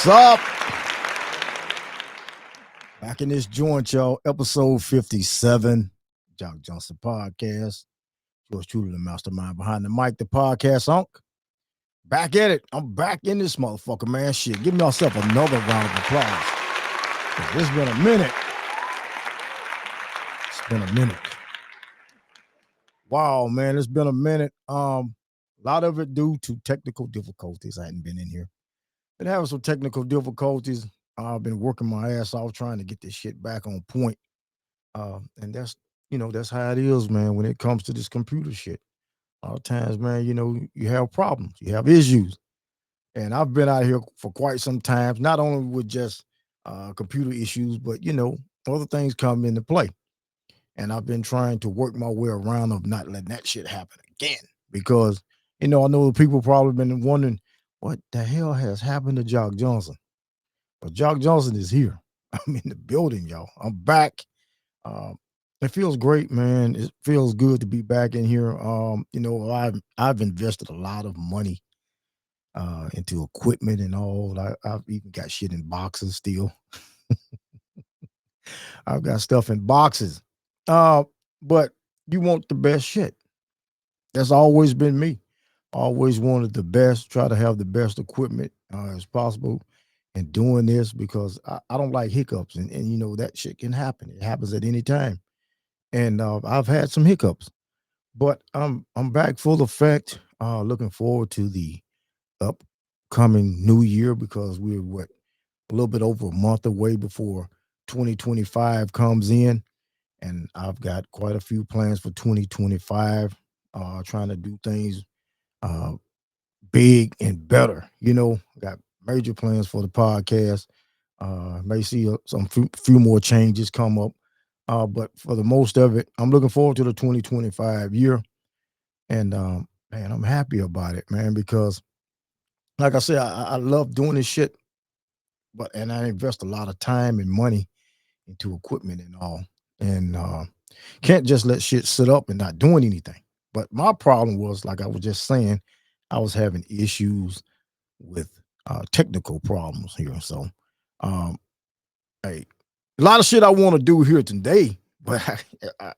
What's up? Back in this joint, y'all. Episode 57, Jock Johnson podcast. Yours truly, the mastermind behind the mic, the podcast unk. Back at it. I'm back in this motherfucker, man. Shit, give yourself another round of applause. It's been a minute. It's been a minute. Wow, man, it's been a minute. A lot of it due to technical difficulties. I hadn't been in here. Been having some technical difficulties. I've been working my ass off trying to get this shit back on point. And that's how it is, man, when it comes to this computer shit. A lot of times, man, you have problems, you have issues. And I've been out here for quite some time, not only with just computer issues, but, other things come into play. And I've been trying to work my way around of not letting that shit happen again. Because, I know people probably been wondering, what the hell has happened to Jock Johnson? But Jock Johnson is here. I'm in the building, y'all. I'm back. It feels great, man. It feels good to be back in here. I've invested a lot of money into equipment and all. I've even got shit in boxes still. I've got stuff in boxes. But you want the best shit. That's always been me. Always wanted the best, try to have the best equipment as possible in doing this because I don't like hiccups. And that shit can happen. It happens at any time. And I've had some hiccups. But I'm back full effect. Looking forward to the upcoming new year because we're a little bit over a month away before 2025 comes in. And I've got quite a few plans for 2025, trying to do things big and better. Got major plans for the podcast. May see some few more changes come up. But for the most of it, I'm looking forward to the 2025 year. And man, I'm happy about it, man, because like I said, I love doing this shit, and I invest a lot of time and money into equipment and all. And can't just let shit sit up and not doing anything. But my problem was, like I was just saying, I was having issues with technical problems here. So hey, a lot of shit I want to do here today, but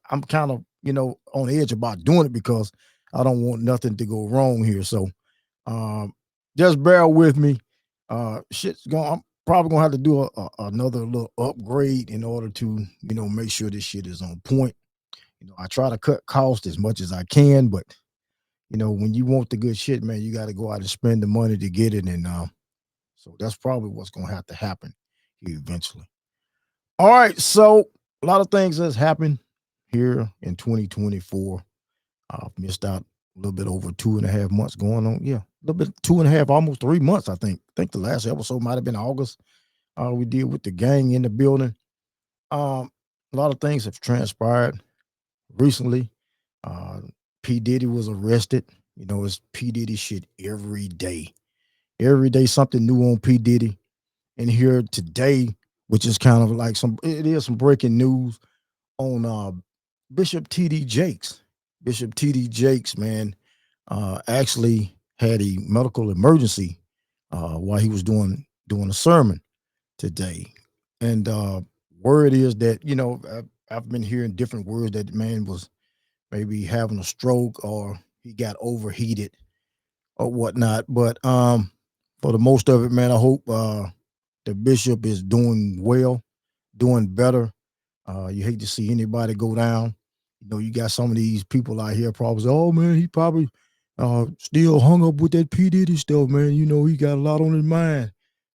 I'm kind of, on the edge about doing it because I don't want nothing to go wrong here. So just bear with me. Shit's going, I'm probably going to have to do another little upgrade in order to, make sure this shit is on point. I try to cut costs as much as I can, but, when you want the good shit, man, you got to go out and spend the money to get it. And so that's probably what's going to have to happen here eventually. All right, so a lot of things has happened here in 2024. I've missed out a little bit over 2.5 months going on. Yeah, a little bit, 2.5, almost 3 months, I think. I think the last episode might have been August. We did with the gang in the building. A lot of things have transpired recently. P. Diddy was arrested. It's P. Diddy shit every day. Every day something new on P. Diddy. And here today, which is kind of like some breaking news on Bishop T.D. Jakes. Bishop T.D. Jakes, man, actually had a medical emergency while he was doing a sermon today. And word is that, I've been hearing different words that the man was maybe having a stroke or he got overheated or whatnot. But for the most of it, man, I hope the bishop is doing well, doing better. You hate to see anybody go down. You got some of these people out here probably say, oh, man, he probably still hung up with that P. Diddy stuff, man. He got a lot on his mind.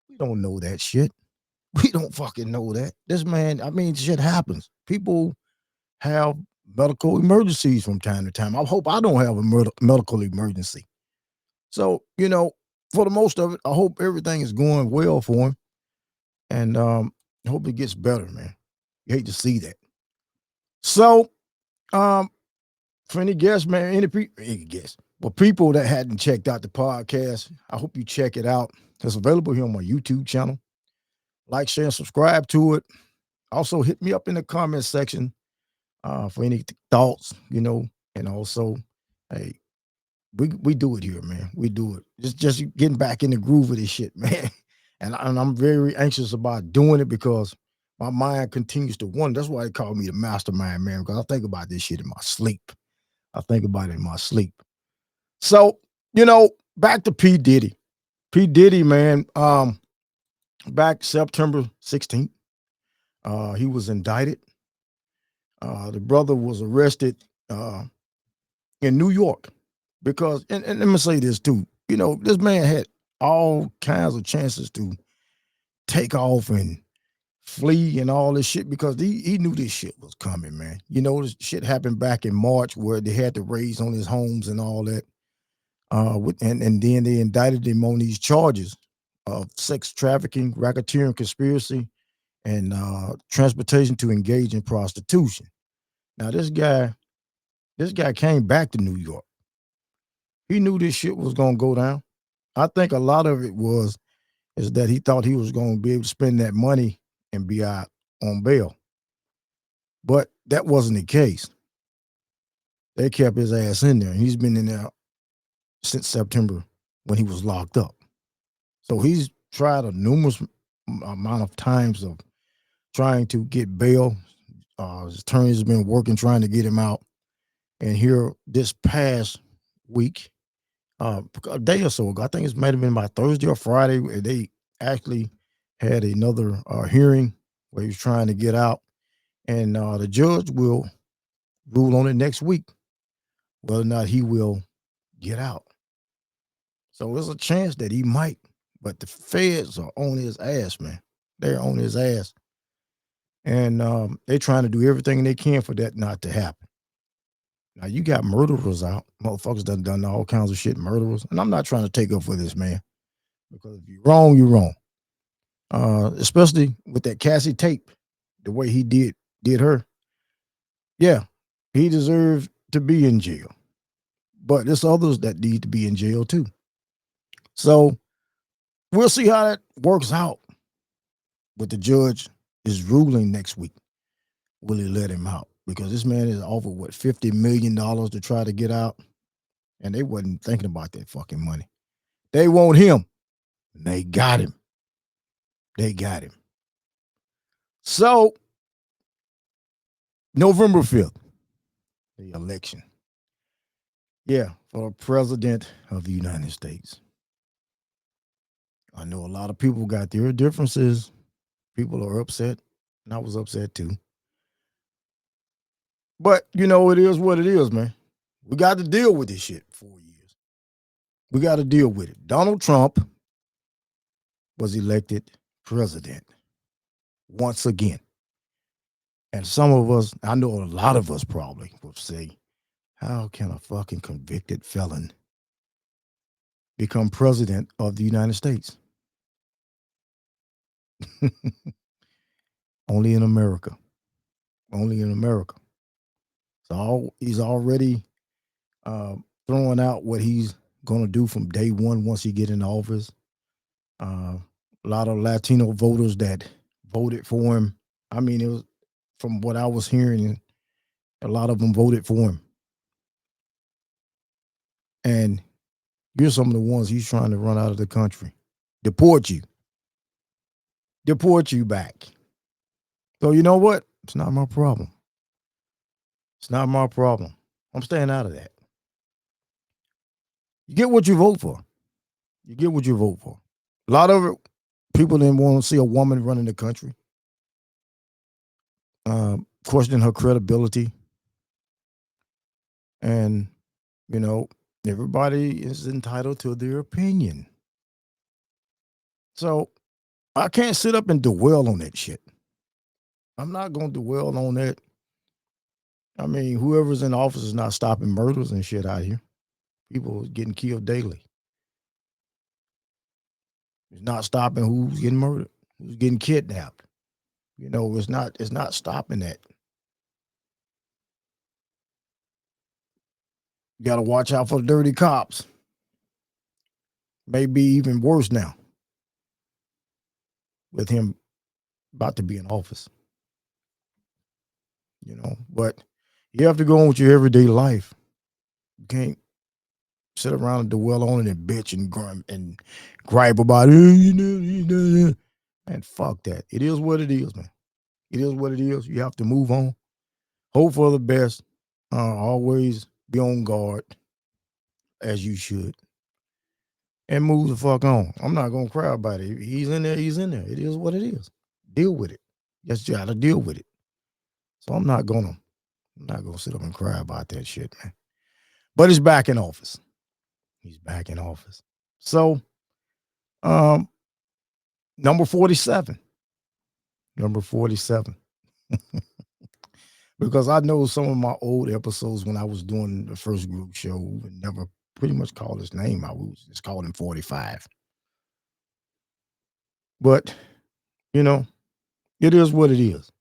We don't know that shit. We don't fucking know that. This man, shit happens. People have medical emergencies from time to time. I hope I don't have a medical emergency. So, for the most of it, I hope everything is going well for him. And I hope it gets better, man. You hate to see that. So, for any guests, man, any guests, well, people that hadn't checked out the podcast, I hope you check it out. It's available here on my YouTube channel. Like, share, and subscribe to it. Also, hit me up in the comment section for any thoughts, and also, hey, we do it here, man. We do it. Just getting back in the groove of this shit, man. And I'm very anxious about doing it because my mind continues to wonder. That's why they call me the mastermind, man, because I think about this shit in my sleep. I think about it in my sleep. So, back to P. Diddy. P. Diddy, man, back September 16th, he was indicted. The brother was arrested in New York because, and let me say this too, this man had all kinds of chances to take off and flee and all this shit because he knew this shit was coming, man. This shit happened back in March where they had the raids on his homes and all that. And then they indicted him on these charges of sex trafficking, racketeering, conspiracy, and transportation to engage in prostitution. Now this guy came back to New York. He knew this shit was gonna go down. I think a lot of it is that he thought he was gonna be able to spend that money and be out on bail. But that wasn't the case. They kept his ass in there. He's been in there since September when he was locked up. So he's tried a numerous amount of times of trying to get bail. His attorneys have been working trying to get him out. And here this past week, a day or so ago, I think it might have been by Thursday or Friday, they actually had another hearing where he was trying to get out. And the judge will rule on it next week, whether or not he will get out. So there's a chance that he might, but the feds are on his ass, man. They're on his ass. And they're trying to do everything they can for that not to happen. Now, you got murderers out. Motherfuckers done all kinds of shit, murderers. And I'm not trying to take up for this, man, because if you're wrong, you're wrong. Especially with that Cassie tape, the way he did her. Yeah, he deserves to be in jail. But there's others that need to be in jail too. So we'll see how that works out. But the judge is ruling next week. Will he let him out? Because this man is offered, $50 million to try to get out. And they wasn't thinking about that fucking money. They want him. And they got him. They got him. So, November 5th, the election. Yeah, for president of the United States. I know a lot of people got their differences. People are upset. And I was upset too. But, it is what it is, man. We got to deal with this shit 4 years. We got to deal with it. Donald Trump was elected president once again. And some of us, I know a lot of us probably will say, how can a fucking convicted felon become president of the United States? Only in America. Only in America. So he's already throwing out what he's going to do from day one once he get in office. A lot of Latino voters that voted for him. I mean, it was from what I was hearing, a lot of them voted for him. And you're some of the ones he's trying to run out of the country. Deport you back. So you know what? It's not my problem. It's not my problem. I'm staying out of that. You get what you vote for. You get what you vote for. A lot of it, people didn't want to see a woman running the country. Questioning her credibility. And, everybody is entitled to their opinion. So I can't sit up and dwell on that shit. I'm not going to dwell on that. I mean, whoever's in office is not stopping murders and shit out here. People getting killed daily. It's not stopping who's getting murdered, who's getting kidnapped. It's not stopping that. You got to watch out for the dirty cops. Maybe even worse now with him about to be in office. But you have to go on with your everyday life. You can't sit around and dwell on it and bitch and gripe about it. And fuck that. It is what it is, man. It is what it is. You have to move on. Hope for the best. Always be on guard, as you should. And move the fuck on. I'm not gonna cry about it. If he's in there, he's in there. It is what it is. Deal with it. Just try to deal with it. So I'm not gonna sit up and cry about that shit, man. But he's back in office. He's back in office. So, number 47. Number 47. Because I know some of my old episodes when I was doing the first group show and never pretty much called his name. I was just called him 45. But, you know, it is what it is.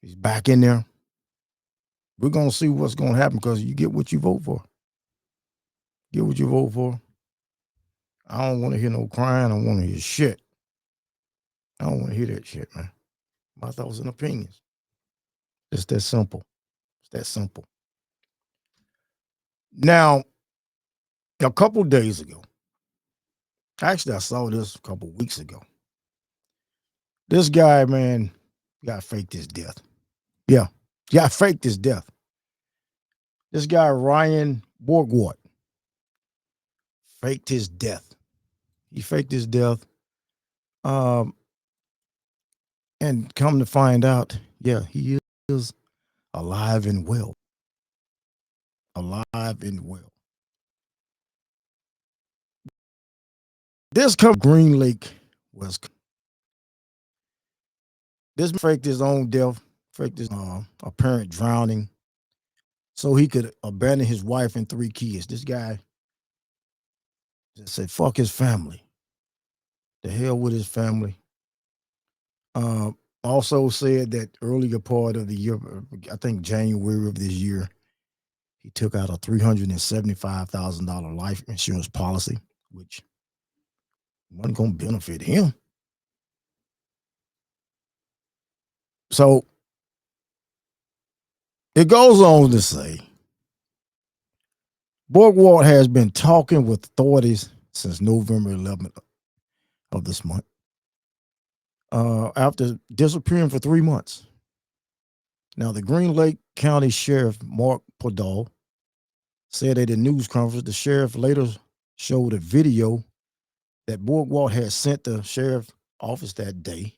He's back in there. We're going to see what's going to happen because you get what you vote for. Get what you vote for. I don't want to hear no crying. I don't want to hear shit. I don't want to hear that shit, man. My thoughts and opinions. It's that simple. It's that simple. Now, a couple days ago, actually, I saw this a couple weeks ago. This guy, man, got faked his death. Yeah, got faked his death. This guy, Ryan Borgwart, faked his death. He faked his death. And come to find out, yeah, he is alive and well. Alive and well. This Green Lake was. This faked his own death, faked his apparent drowning, so he could abandon his wife and 3 kids. This guy just said, "Fuck his family." The hell with his family. Also said that earlier part of the year, I think January of this year, he took out a $375,000 life insurance policy, which wasn't going to benefit him. So it goes on to say, Borgward has been talking with authorities since November 11th of this month, after disappearing for 3 months. Now, the Green Lake County Sheriff, Mark Podol, said at a news conference the sheriff later showed a video that Borgward had sent the sheriff's office that day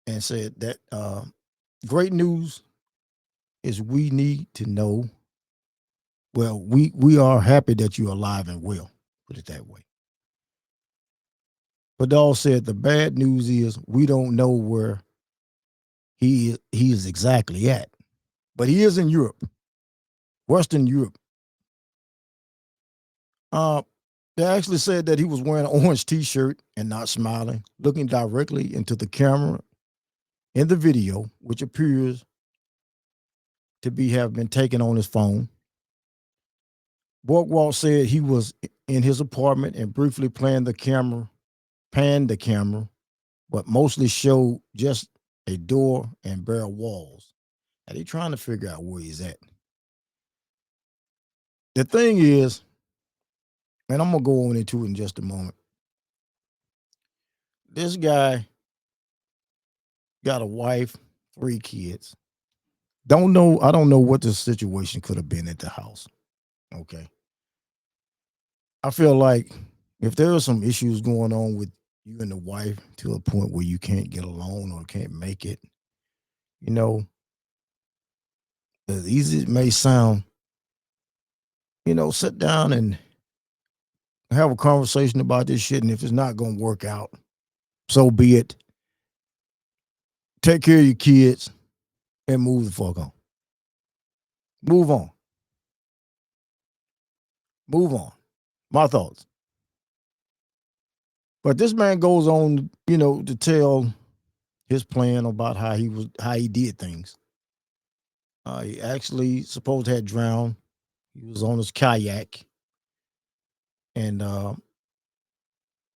and said that great news is we need to know. Well, we are happy that you're alive and well, put it that way. Podol said the bad news is we don't know where he is exactly at, but he is in Europe, Western Europe. They actually said that he was wearing an orange T-shirt and not smiling, looking directly into the camera in the video, which appears to have been taken on his phone. Borgwald said he was in his apartment and briefly panned the camera, but mostly showed just a door and bare walls. And they're trying to figure out where he's at. The thing is, and I'm going to go on into it in just a moment. This guy got a wife, 3 kids. I don't know what the situation could have been at the house. Okay. I feel like if there are some issues going on with you and the wife to a point where you can't get along or can't make it, as easy as it may sound, sit down and have a conversation about this shit. And if it's not going to work out, so be it. Take care of your kids and move the fuck on. Move on. Move on. My thoughts. But this man goes on, to tell his plan about how he did things. He actually supposed to have drowned. He was on his kayak, and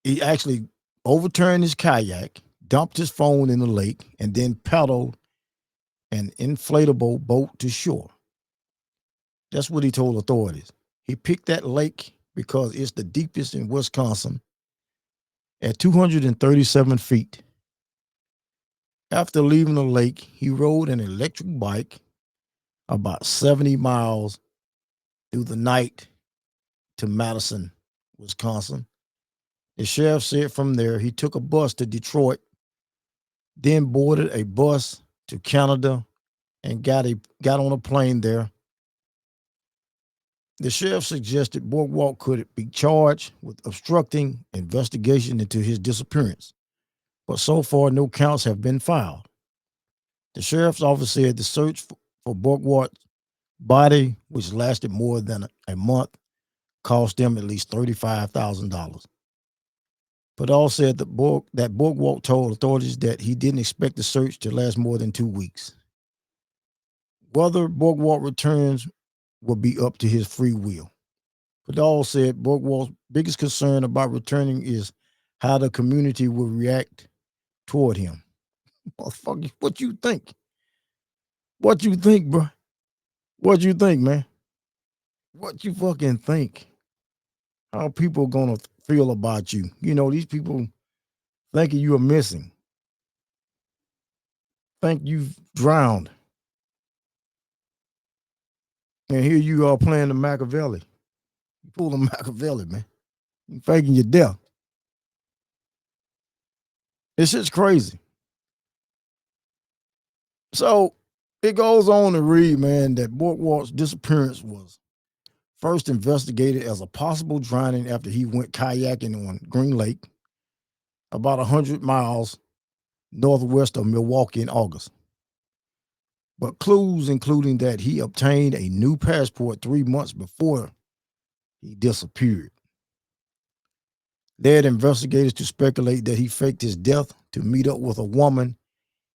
he actually overturned his kayak, dumped his phone in the lake, and then paddled an inflatable boat to shore. That's what he told authorities. He picked that lake because it's the deepest in Wisconsin at 237 feet. After leaving the lake, he rode an electric bike about 70 miles through the night to Madison, Wisconsin. The sheriff said from there he took a bus to Detroit, then boarded a bus to Canada and got on a plane there. The sheriff suggested Boardwalk could be charged with obstructing investigation into his disappearance, but so far no counts have been filed. The sheriff's office said the search for Boardwalk's body, which lasted more than a month, cost them at least $35,000. Padal said that Boardwalk told authorities that he didn't expect the search to last more than 2 weeks. Whether Boardwalk returns will be up to his free will. Padal said Boardwalk's biggest concern about returning is how the community will react toward him. Motherfucker, what you think? What you think, bro? What you think, man? What you fucking think? How people gonna feel about you? You know, these people thinking you are missing. Think you've drowned. And here you are playing the Machiavelli. You pull the Machiavelli, man. You faking your death. This shit's crazy. So it goes on to read, man, that Boardwalk's disappearance was first investigated as a possible drowning after he went kayaking on Green Lake, about 100 miles northwest of Milwaukee in August. But clues including that he obtained a new passport 3 months before he disappeared led investigators to speculate that he faked his death to meet up with a woman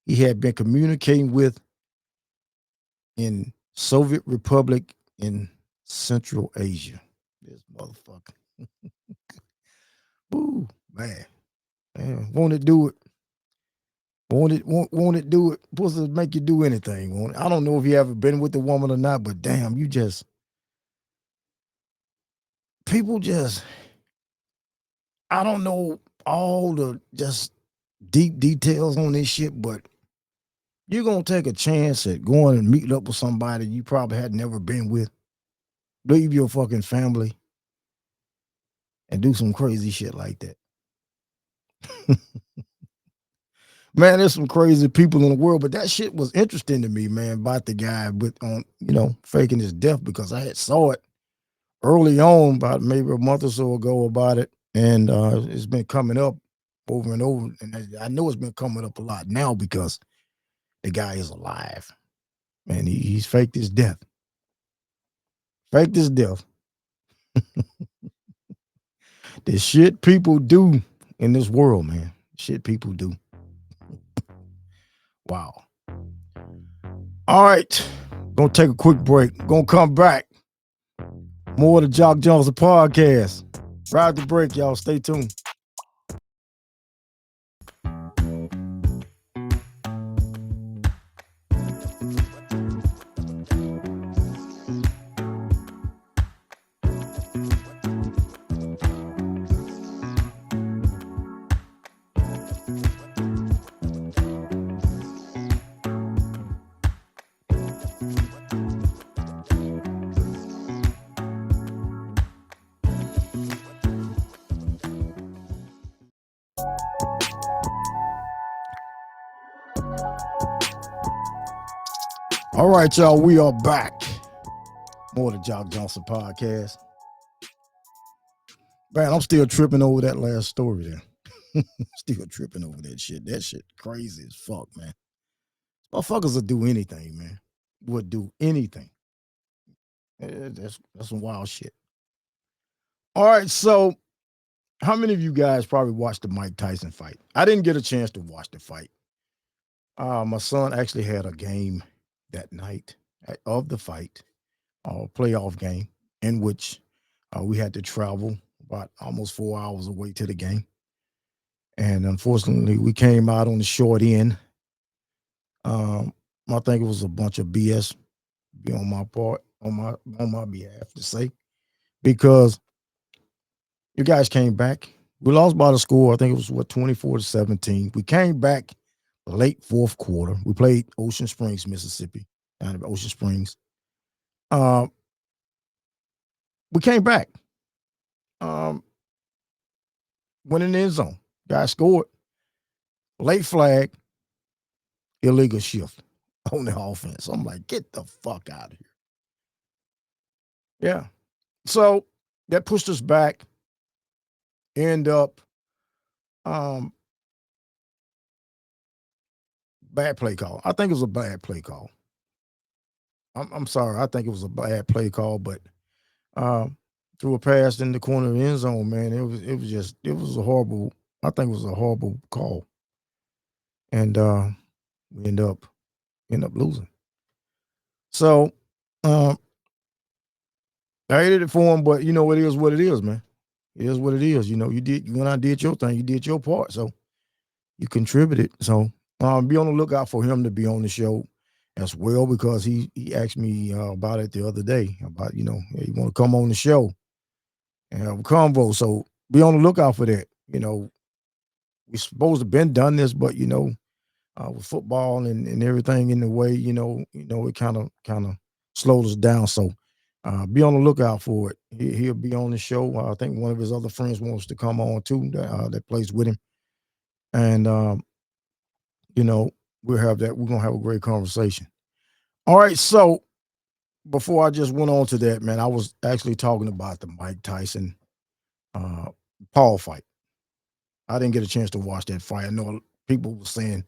he had been communicating with in Soviet Republic in Central Asia. This motherfucker. Ooh, man. Won't it do it? Won't it do it? Supposed to make you do anything, won't it? I don't know if you ever been with the woman or not, but damn, people just, I don't know all the just deep details on this shit, but you're going to take a chance at going and meeting up with somebody you probably had never been with, leave your fucking family, and do some crazy shit like that. Man, there's some crazy people in the world, but that shit was interesting to me, man, about the guy faking his death, because I had saw it early on, about maybe a month or so ago about it, and it's been coming up over and over, and I know it's been coming up a lot now because the guy is alive, man. He's faked his death. Faked his death. The shit people do in this world, man. Shit people do. Wow. All right. Gonna take a quick break. Gonna come back. More of the Jock Johnson podcast. Ride the break, y'all. Stay tuned. All right, y'all, we are back. More of the Jock Johnson podcast. Man, I'm still tripping over that last story there. Still tripping over that shit. That shit crazy as fuck, man. Motherfuckers will do anything, man. Would do anything. That's some wild shit. All right, so how many of you guys probably watched the Mike Tyson fight? I didn't get a chance to watch the fight. My son actually had a game that night of the fight, playoff game, in which we had to travel about almost 4 hours away to the game. And unfortunately, we came out on the short end. I think it was a bunch of BS on my part. on my behalf to say, because you guys came back. We lost by the score. I think it was 24-17. We came back late fourth quarter. We played Ocean Springs, Mississippi, down in Ocean Springs. Um, we came back. Went in the end zone. Guy scored. Late flag, illegal shift on the offense. I'm like, get the fuck out of here. Yeah. So that pushed us back. End up um bad play call. I think it was a bad play call. I'm sorry. I think it was a bad play call, but threw a pass in the corner of the end zone, man. It was a horrible. I think it was a horrible call, and we end up losing. So I hated it for him, but you know, it is what it is, man. It is what it is. You know, when I did your thing, you did your part, so you contributed. So be on the lookout for him to be on the show as well, because he asked me about it the other day about, you know, hey, you want to come on the show and have a convo. So be on the lookout for that. You know, we supposed to been done this, but you know, with football and everything in the way, it kind of slowed us down. So be on the lookout for it. He'll be on the show. I think one of his other friends wants to come on too, that plays with him, and you know, we'll have that. We're gonna have a great conversation. All right, so before I just went on to that, man, I was actually talking about the Mike Tyson Paul fight. I didn't get a chance to watch that fight. I know people were saying,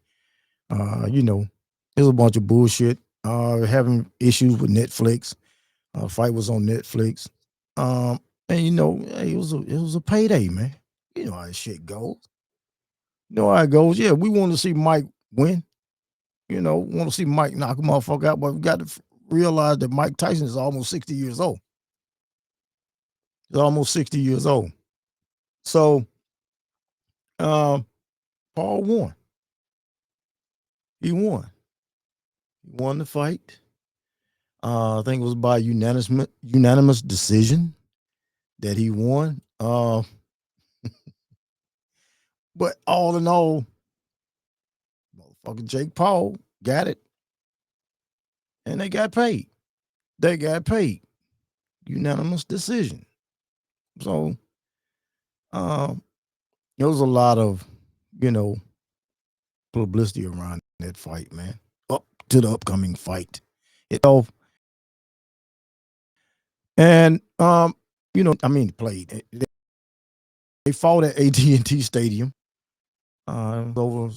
you know, there's a bunch of bullshit. Having issues with Netflix. Fight was on Netflix. And you know, hey, it was a payday, man. You know how this shit goes. You know how it goes. Yeah, we want to see Mike win. You know, want to see Mike knock a motherfucker out, but we got to realize that Mike Tyson is almost 60 years old. He's almost 60 years old. So Paul won. He won. He won the fight. I think it was by unanimous decision that he won. But all in all, motherfucker Jake Paul got it, and they got paid. They got paid. Unanimous decision. So there was a lot of, you know, publicity around that fight, man. Up to the upcoming fight. And you know, I mean, played. They fought at AT&T Stadium. Over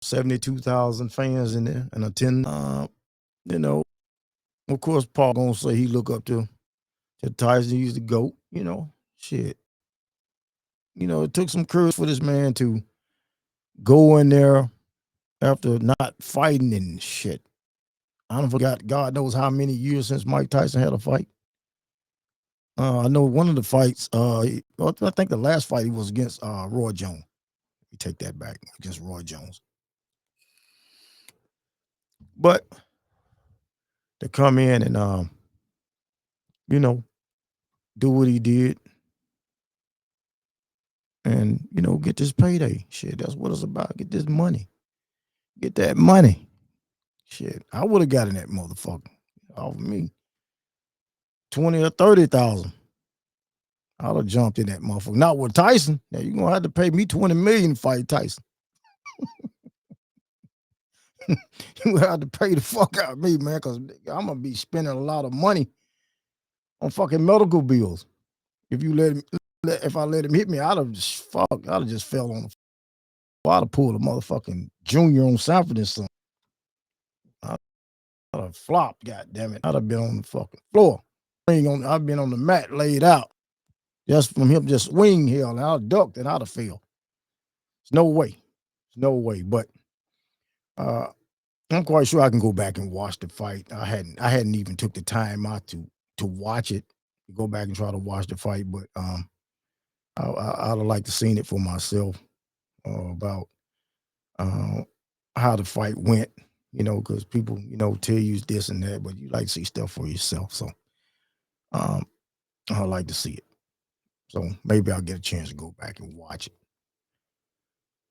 72,000 fans in there and attend. You know, of course, Paul gonna say he look up to Tyson. He's the GOAT. You know, shit. You know, it took some courage for this man to go in there after not fighting and shit. I don't forgot. God knows how many years since Mike Tyson had a fight. I know one of the fights. I think the last fight he was against Roy Jones. You take that back, against Roy Jones. But to come in and you know, do what he did and, you know, get this payday. Shit, that's what it's about. Get this money. Get that money. Shit. I would have gotten that motherfucker off of me. 20 or 30,000. I'd have jumped in that motherfucker. Not with Tyson. Now you're gonna have to pay me 20 million to fight Tyson. You have to pay the fuck out of me, man, because I'm gonna be spending a lot of money on fucking medical bills. If you if I let him hit me, I'd have just fell on the floor. I'd have pulled a motherfucking junior on Sanford and Son. I'd have flopped, goddamn it. I'd have been on the fucking floor. I've been on the mat laid out. Just from him just swing here, and I'd have ducked and I'd have fell. There's no way. There's no way. But I'm quite sure I can go back and watch the fight. I hadn't even took the time out to watch it, to go back and try to watch the fight, but I'd have liked to seen it for myself about how the fight went. because people, tell you this and that, but you like to see stuff for yourself. So um, I like to see it. So maybe I'll get a chance to go back and watch it.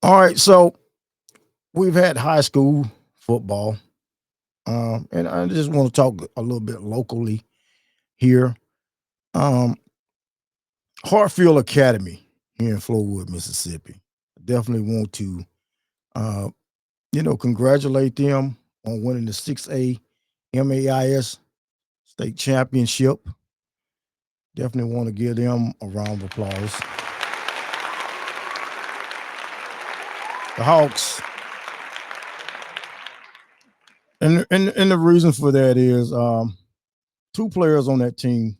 All right, so we've had high school football, and I just want to talk a little bit locally here. Um, Hartfield Academy here in Flowood, Mississippi. Definitely want to, uh, congratulate them on winning the 6A MAIS state championship. Definitely want to give them a round of applause. The Hawks, and the reason for that is two players on that team.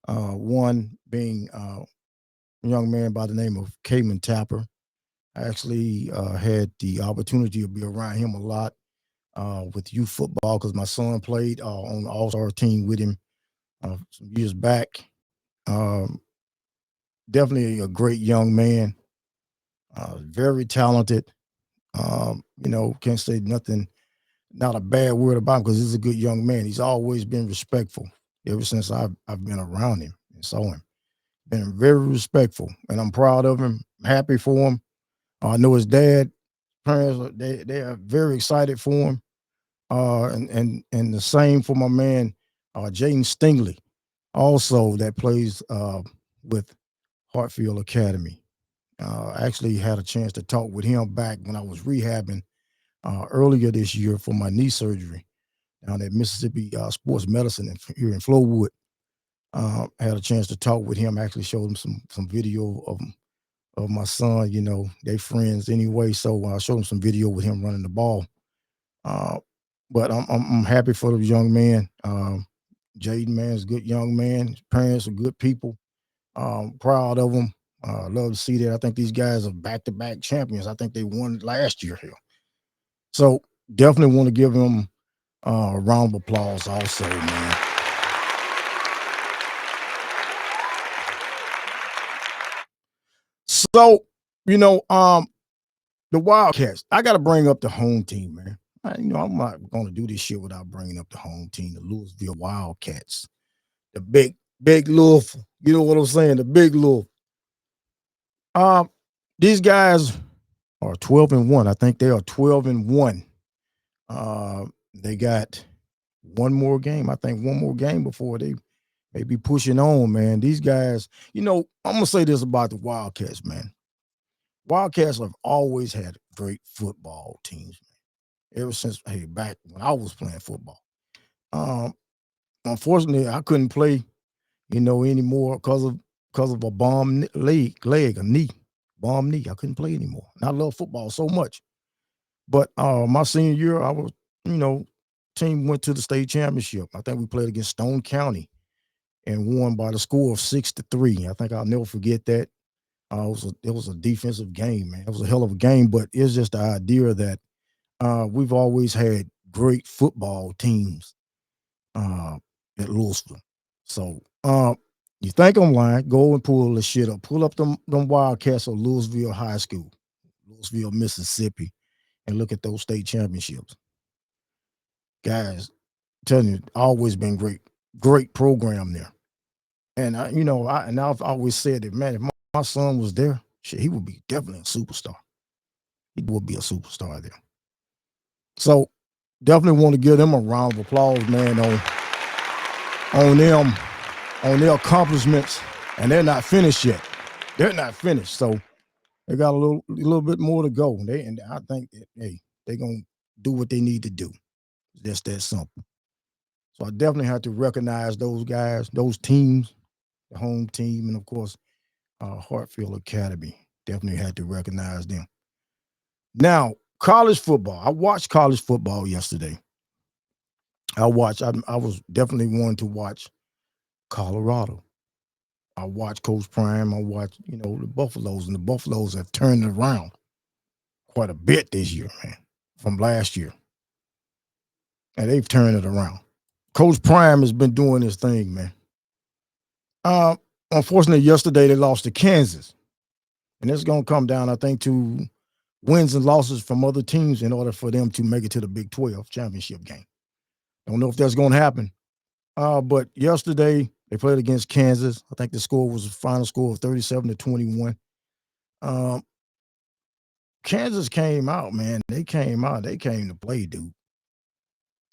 One being a young man by the name of Cayman Tapper. I actually had the opportunity to be around him a lot with youth football because my son played on the All-Star team with him some years back. Um, Definitely a great young man, very talented. Can't say nothing, not a bad word about him because he's a good young man. He's always been respectful ever since I've been around him and saw him. Been very respectful, and I'm proud of him. Happy for him. I know his dad, parents, they are very excited for him. And the same for my man, Jaden Stingley, also that plays with Hartfield Academy. I actually had a chance to talk with him back when I was rehabbing earlier this year for my knee surgery down at Mississippi Sports Medicine here in Flowood. I had a chance to talk with him. I actually showed him some video of my son. They friends anyway, so I showed him some video with him running the ball. Uh, but I'm happy for the young man. Jaden, man, is a good young man. His parents are good people. Proud of them. Love to see that. I think these guys are back-to-back champions. I think they won last year here. So definitely want to give them a round of applause also, man. So, the Wildcats, I got to bring up the home team, man. I'm not going to do this shit without bringing up the home team, the Louisville Wildcats. The big Louisville. You know what I'm saying? The big Louisville. These guys are 12-1. I think they are 12-1. They got one more game. I think one more game before they be pushing on, man. These guys, I'm gonna say this about the Wildcats, man. Wildcats have always had great football teams, man. Ever since back when I was playing football. Um, Unfortunately, I couldn't play, anymore because of a bomb leg, a knee, bomb knee. I couldn't play anymore. And I love football so much. But my senior year, I was, you know, team went to the state championship. I think we played against Stone County and won by the score of 6-3. I think I'll never forget that. It was a defensive game, man. It was a hell of a game, but it's just the idea that we've always had great football teams at Louisville. So you think I'm lying, go and pull the shit up. Pull up them Wildcats of Louisville High School, Louisville, Mississippi, and look at those state championships. Guys, I'm telling you, always been great program there. And I've always said that, man, if my son was there, shit, he would be definitely a superstar. He would be a superstar there. So definitely want to give them a round of applause, man, on them, on their accomplishments. And they're not finished yet. They're not finished. So they got a little bit more to go. And I think that, hey, they're gonna do what they need to do. Just that simple. So I definitely have to recognize those guys, those teams, the home team, and of course, Hartfield Academy. Definitely had to recognize them. Now, college football. I watched college football yesterday. I was definitely wanting to watch Colorado. I watched Coach Prime. I watched, the Buffaloes, and the Buffaloes have turned it around quite a bit this year, man, from last year. And they've turned it around. Coach Prime has been doing his thing, man. Unfortunately, yesterday they lost to Kansas. And it's going to come down, I think, to wins and losses from other teams in order for them to make it to the Big 12 championship game. Don't know if that's going to happen. But yesterday they played against Kansas. I think the score was a final score of 37-21. Kansas came out, man. They came out. They came to play, dude.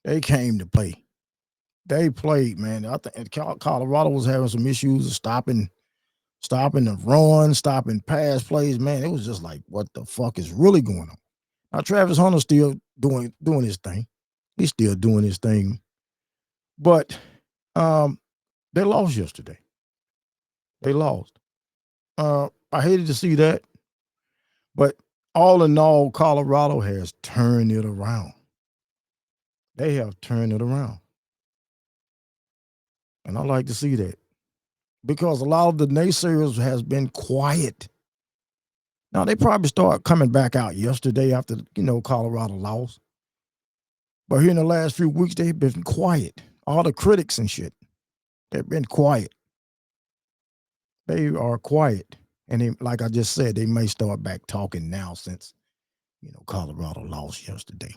They came to play. They played, man. I think Colorado was having some issues of stopping the run, stopping pass plays. Man, it was just like, what the fuck is really going on? Now Travis Hunter's still doing his thing. He's still doing his thing. But they lost yesterday. They lost. I hated to see that. But all in all, Colorado has turned it around. They have turned it around. And I like to see that. Because a lot of the naysayers has been quiet. Now, they probably start coming back out yesterday after, Colorado lost. But here in the last few weeks, they've been quiet. All the critics and shit, they've been quiet. They are quiet. And they, like I just said, they may start back talking now since, Colorado lost yesterday.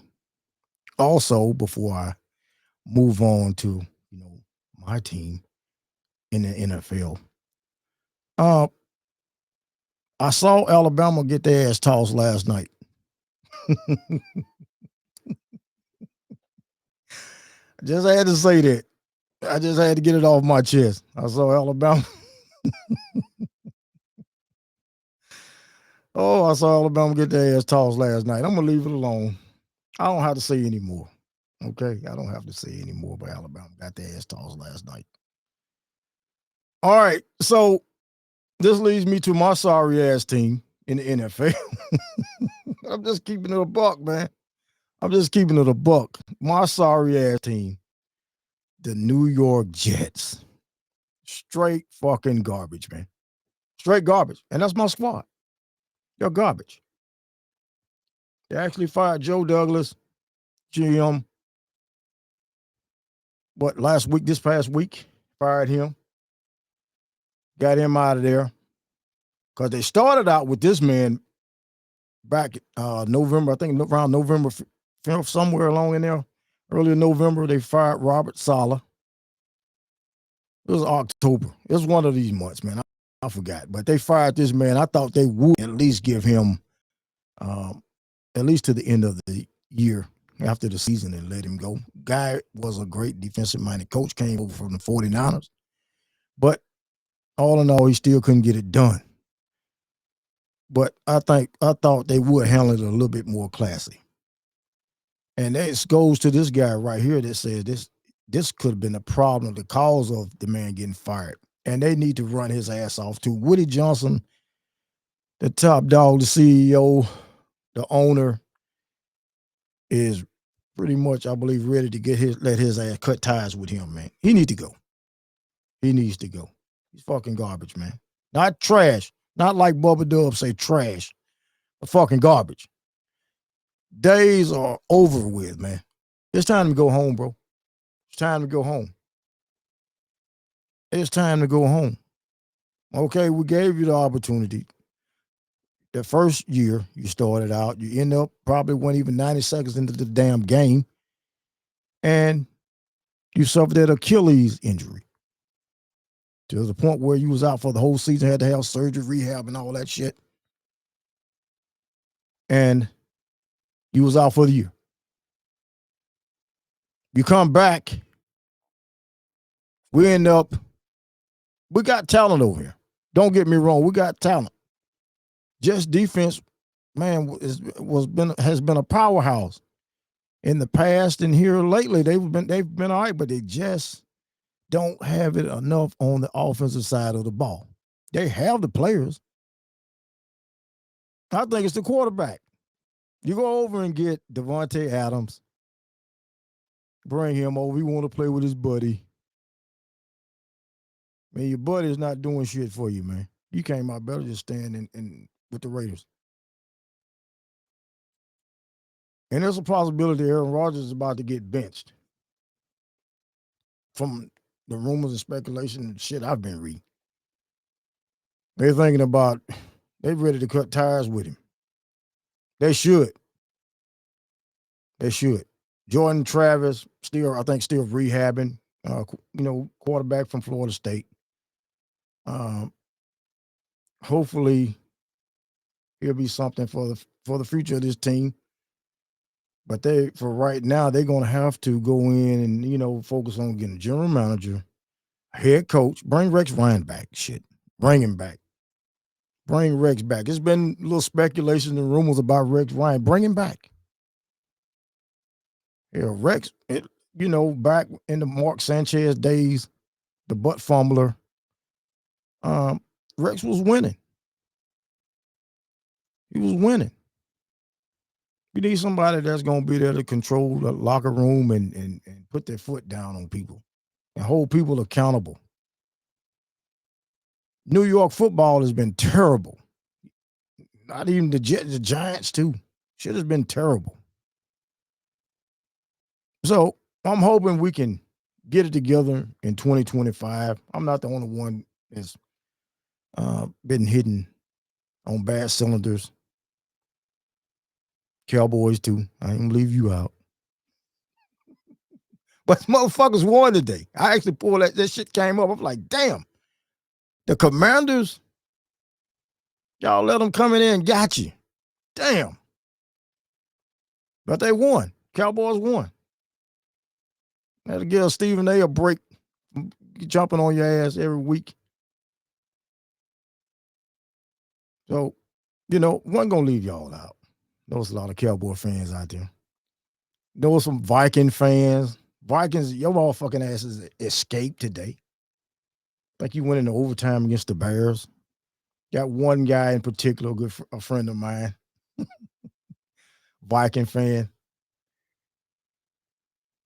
Also, before I move on to, my team in the NFL, I saw Alabama get their ass tossed last night. Just had to say that. I just had to get it off my chest. I saw Alabama. I saw Alabama get their ass tossed last night. I'm going to leave it alone. I don't have to say anymore. Okay? I don't have to say anymore, but Alabama got their ass tossed last night. All right. So this leads me to my sorry ass team in the NFL. I'm just keeping it a buck, man. I'm just keeping it a buck. My sorry ass team, the New York Jets. Straight fucking garbage, man. Straight garbage. And that's my squad. They're garbage. They actually fired Joe Douglas, GM. But this past week, fired him. Got him out of there. Because they started out with this man back November, I think around November 5th, somewhere along in there. Early November, they fired Robert Saleh. It was October. It was one of these months, man. I forgot. But they fired this man. I thought they would at least give him at least to the end of the year after the season and let him go. Guy was a great defensive-minded coach, came over from the 49ers. But all in all, he still couldn't get it done. But I thought they would handle it a little bit more classy. And this goes to this guy right here that says this could have been a problem, the cause of the man getting fired. And they need to run his ass off too. Woody Johnson, the top dog, the CEO, the owner, is pretty much, I believe, ready to let his ass cut ties with him, man. He needs to go. He needs to go. He's fucking garbage, man. Not trash. Not like Bubba Dub say trash. But fucking garbage. Days are over with, man. It's time to go home, bro. It's time to go home. It's time to go home. Okay, we gave you the opportunity. The first year you started out, you end up probably weren't even 90 seconds into the damn game, and you suffered that Achilles injury to the point where you was out for the whole season, had to have surgery, rehab, and all that shit. And you was out for the year. You come back, we got talent over here. Don't get me wrong, we got talent. Just defense, man, has been a powerhouse in the past, and here lately they've been all right, but they just don't have it enough on the offensive side of the ball. They have the players. I think it's the quarterback. You go over and get Devontae Adams, bring him over. He want to play with his buddy. Man, your buddy is not doing shit for you, man. You came out better just staying in with the Raiders. And there's a possibility Aaron Rodgers is about to get benched from the rumors and speculation and shit I've been reading. They're thinking about, they're ready to cut ties with him. They should. They should. Jordan Travis still, I think, still rehabbing. Quarterback from Florida State. Hopefully, he'll be something for the future of this team. But for right now, they're gonna have to go in and focus on getting a general manager, head coach, bring Rex Ryan back. Shit, bring him back. Bring Rex back. There's been little speculation and rumors about Rex Ryan. Bring him back. Yeah, Rex. Back in the Mark Sanchez days, the butt fumbler. Rex was winning. He was winning. You need somebody that's gonna be there to control the locker room and put their foot down on people and hold people accountable. New York football has been terrible. Not even the Giants too. Shit has been terrible. So I'm hoping we can get it together in 2025. I'm not the only one that's been hitting on bad cylinders. Cowboys too. I ain't gonna leave you out. But motherfuckers won today. I actually pulled that shit came up. I'm like, damn. The Commanders, y'all let them come in there and got you. Damn. But they won. Cowboys won. Had to give Stephen A break jumping on your ass every week. So, wasn't going to leave y'all out. There was a lot of Cowboy fans out there. There was some Viking fans. Vikings, your motherfucking asses escaped today. Like you went into overtime against the Bears. Got one guy in particular, a friend of mine, Viking fan.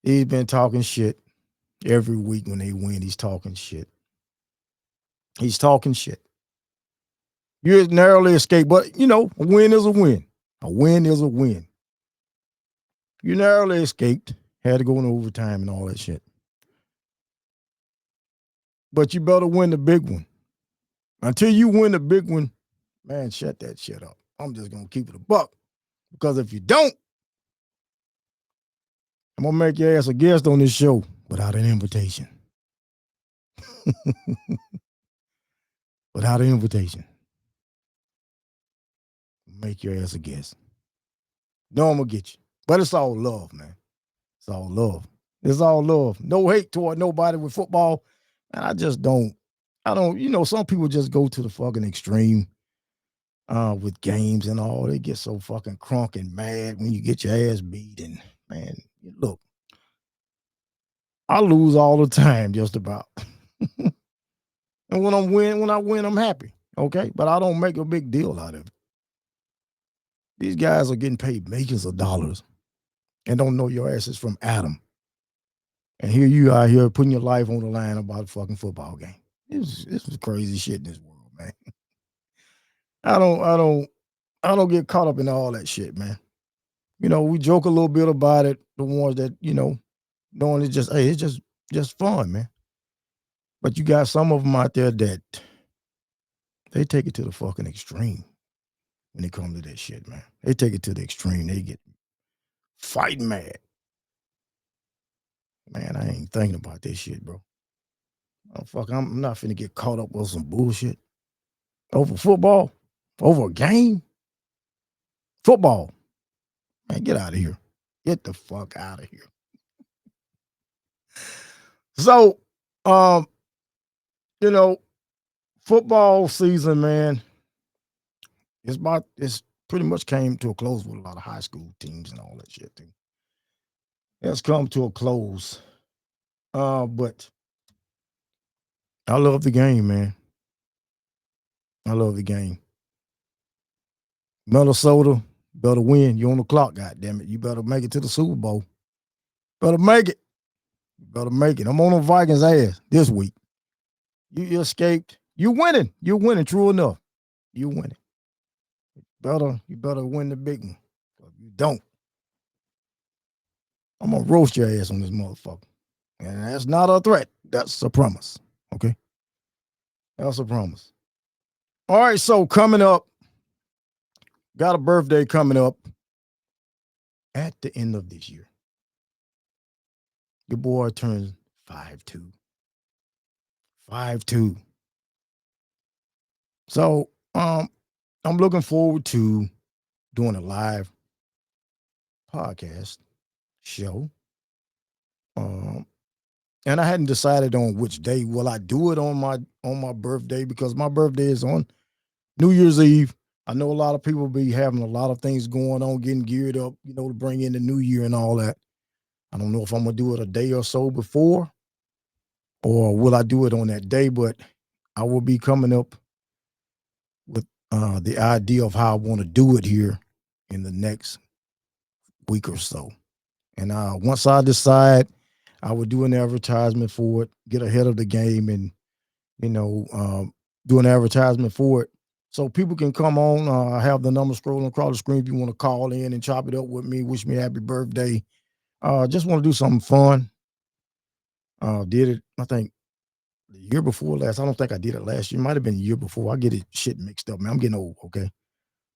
He's been talking shit every week when they win. He's talking shit. He's talking shit. You narrowly escaped, but a win is a win. A win is a win. You narrowly escaped. Had to go into overtime and all that shit. But you better win the big one. Until you win the big one, man, shut that shit up. I'm just going to keep it a buck. Because if you don't, I'm going to make your ass a guest on this show without an invitation. Without an invitation. Make your ass a guest. No, I'm going to get you. But it's all love, man. It's all love. It's all love. No hate toward nobody with football. And I don't, some people just go to the fucking extreme with games and all. They get so fucking crunk and mad when you get your ass beat. And, man, look, I lose all the time just about. And when I win, I'm happy. Okay? But I don't make a big deal out of it. These guys are getting paid millions of dollars and don't know your ass is from Adam. And here you are here putting your life on the line about a fucking football game. This is crazy shit in this world, man. I don't get caught up in all that shit, man. We joke a little bit about it. The ones that, knowing it's just fun, man. But you got some of them out there that they take it to the fucking extreme when it comes to that shit, man. They take it to the extreme. They get fighting mad. Man, I ain't thinking about this shit, bro. Oh, fuck, I'm not finna get caught up with some bullshit. Over football? Over a game? Football. Man, get out of here. Get the fuck out of here. So, football season, man, it's pretty much came to a close with a lot of high school teams and all that shit, too. It's come to a close. But I love the game, man. I love the game. Minnesota better win. You're on the clock, goddammit. You better make it to the Super Bowl. Better make it. You better make it. I'm on the Vikings' ass this week. You escaped. You winning. You're winning, true enough. You winning. You better win the big one. If you don't, I'm going to roast your ass on this motherfucker. And that's not a threat. That's a promise. Okay? That's a promise. All right, so coming up, got a birthday coming up at the end of this year. Your boy turns 5'2". 5'2". So I'm looking forward to doing a live podcast show. Um, and I hadn't decided on which day. Will I do it on my birthday? Because my birthday is on New Year's Eve. I know a lot of people be having a lot of things going on, getting geared up, to bring in the new year and all that. I don't know if I'm gonna do it a day or so before, or will I do it on that day? But I will be coming up with the idea of how I want to do it here in the next week or so. And once I decide, I will do an advertisement for it, get ahead of the game, and you know, um, do an advertisement for it. So people can come on. I have the number scrolling across the screen if you want to call in and chop it up with me, wish me happy birthday. Just want to do something fun. Did it, I think, the year before last. I don't think I did it last year. It might have been the year before. I get it shit mixed up, man. I'm getting old, okay?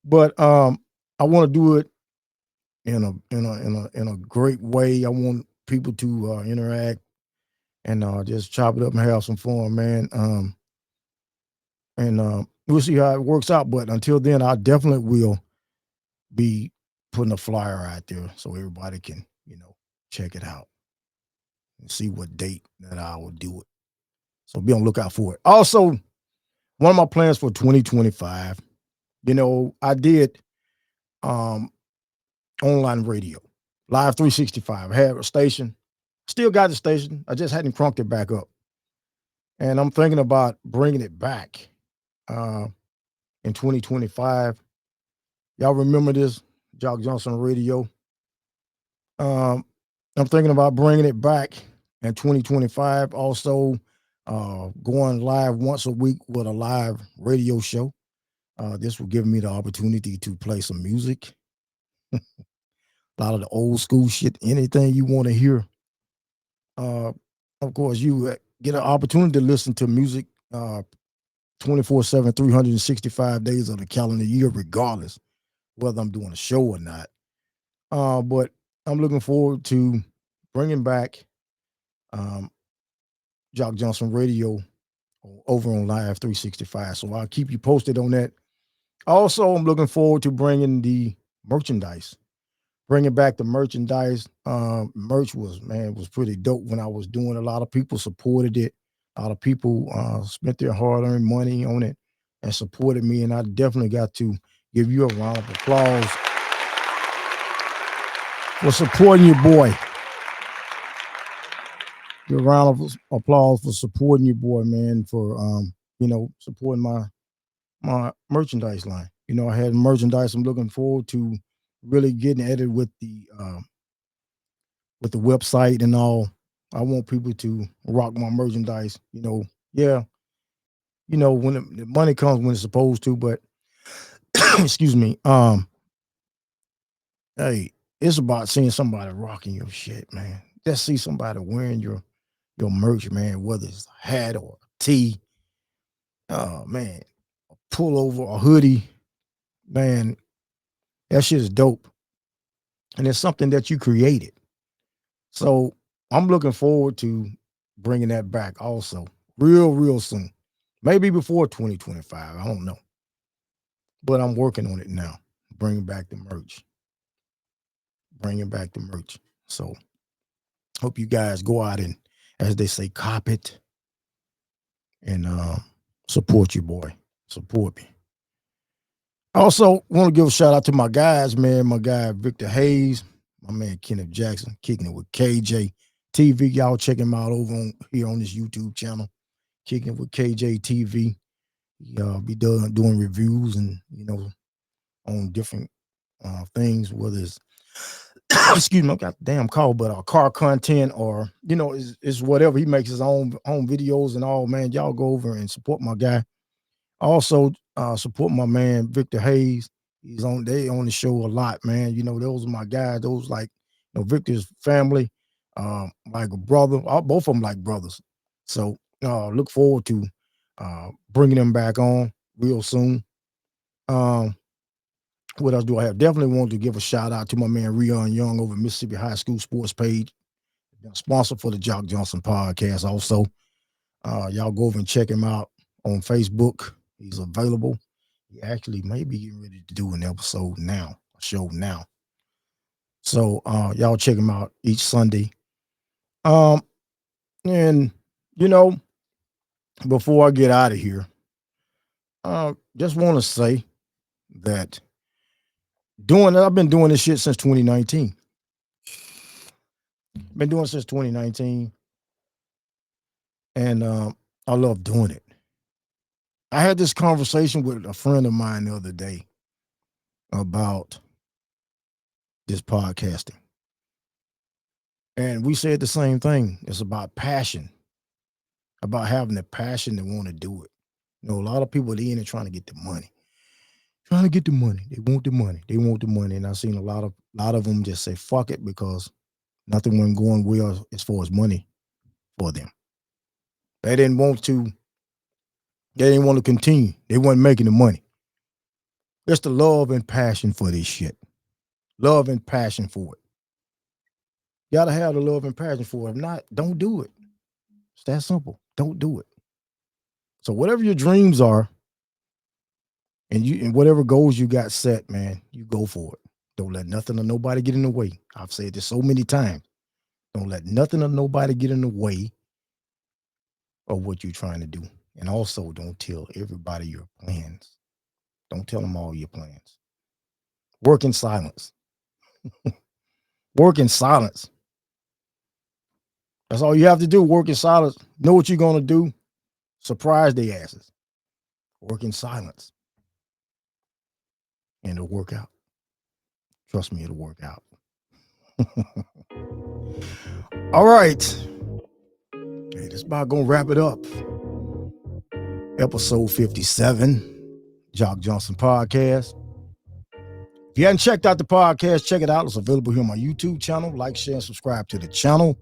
But I want to do it in a great way. I want people to interact and just chop it up and have some fun, man. And we'll see how it works out. But until then, I definitely will be putting a flyer out there so everybody can, check it out and see what date that I will do it. So be on the lookout for it. Also, one of my plans for 2025, I did um, online radio, Live 365. I had a station, still got the station. I just hadn't crunked it back up. And I'm thinking about bringing it back uh, in 2025. Y'all remember this, Jock Johnson Radio? Um, I'm thinking about bringing it back in 2025. Also, going live once a week with a live radio show. This will give me the opportunity to play some music, a lot of the old school shit, anything you want to hear. Uh, of course, you get an opportunity to listen to music 24/7, 365 days of the calendar year, regardless whether I'm doing a show or not. But I'm looking forward to bringing back um, Jock Johnson Radio over on Live 365. So I'll keep you posted on that. Also, I'm looking forward to bringing the merchandise, bringing back the merchandise. Merch was pretty dope when I was doing. A lot of people supported it. A lot of people spent their hard-earned money on it and supported me. And I definitely got to give you a round of applause for supporting your boy. Give a round of applause for supporting your boy, man, for supporting my merchandise line. I had merchandise. I'm looking forward to really getting at it with the website and all. I want people to rock my merchandise. Yeah, when the money comes when it's supposed to, but excuse me. Hey, it's about seeing somebody rocking your shit, man. Just see somebody wearing your merch, man, whether it's a hat or a tee. Oh man, a pullover, a hoodie, man, that shit is dope. And it's something that you created. So I'm looking forward to bringing that back also real soon. Maybe before 2025. I don't know. But I'm working on it now. Bringing back the merch. Bringing back the merch. So hope you guys go out and, as they say, cop it and support your boy. Support me. I also want to give a shout out to my guys, man. My guy Victor Hayes, my man Kenneth Jackson, kicking it with KJ TV. Y'all check him out over here on this YouTube channel, kicking with KJ TV. He be doing reviews and on different things, whether it's excuse me, I got the damn call, but car content or is whatever. He makes his own videos and all. Man, y'all go over and support my guy. Also, support my man Victor Hayes. They on the show a lot, man. Those are my guys. Those like Victor's family, like a brother. Both of them like brothers. So look forward to bringing them back on real soon. What else do I have? Definitely want to give a shout out to my man Rion Young over Mississippi High School Sports Page. Been a sponsor for the Jock Johnson podcast also. Y'all go over and check him out on Facebook. He's available. He actually may be getting ready to do an episode now, a show now. So y'all check him out each Sunday. And you know, before I get out of here, just want to say that I've been doing this shit since 2019. Been doing it since 2019. And I love doing it. I had this conversation with a friend of mine the other day about this podcasting. And we said the same thing. It's about passion, about having the passion to want to do it. You know, a lot of people are in it trying to get the money. Trying to get the money. They want the money. They want the money. And I've seen a lot of them just say fuck it because nothing wasn't going well as far as money for them. They didn't want to continue. They weren't making the money. It's the love and passion for this shit. Love and passion for it. You gotta have the love and passion for it. If not, don't do it. It's that simple. Don't do it. So whatever your dreams are, and whatever goals you got set, man, you go for it. Don't let nothing or nobody get in the way. I've said this so many times. Don't let nothing or nobody get in the way of what you're trying to do. And also don't tell everybody your plans. Don't tell them all your plans. Work in silence. Work in silence. That's all you have to do. Work in silence. Know what you're going to do. Surprise their asses. Work in silence. And it'll work out. Trust me, it'll work out. All right. Hey, this is about going to wrap it up. Episode 57, Jock Johnson Podcast. If you haven't checked out the podcast, check it out. It's available here on my YouTube channel. Like, share, and subscribe to the channel.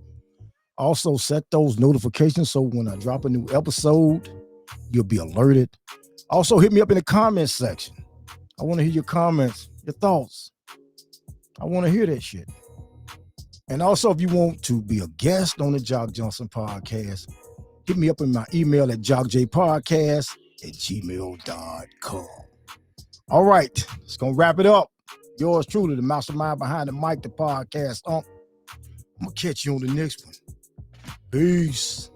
Also, set those notifications so when I drop a new episode, you'll be alerted. Also, hit me up in the comments section. I want to hear your comments, your thoughts. I want to hear that shit. And also, if you want to be a guest on the Jock Johnson Podcast, hit me up in my email at jockjpodcast@gmail.com. All right, it's going to wrap it up. Yours truly, the mastermind behind the mic, the podcast. I'm going to catch you on the next one. Peace.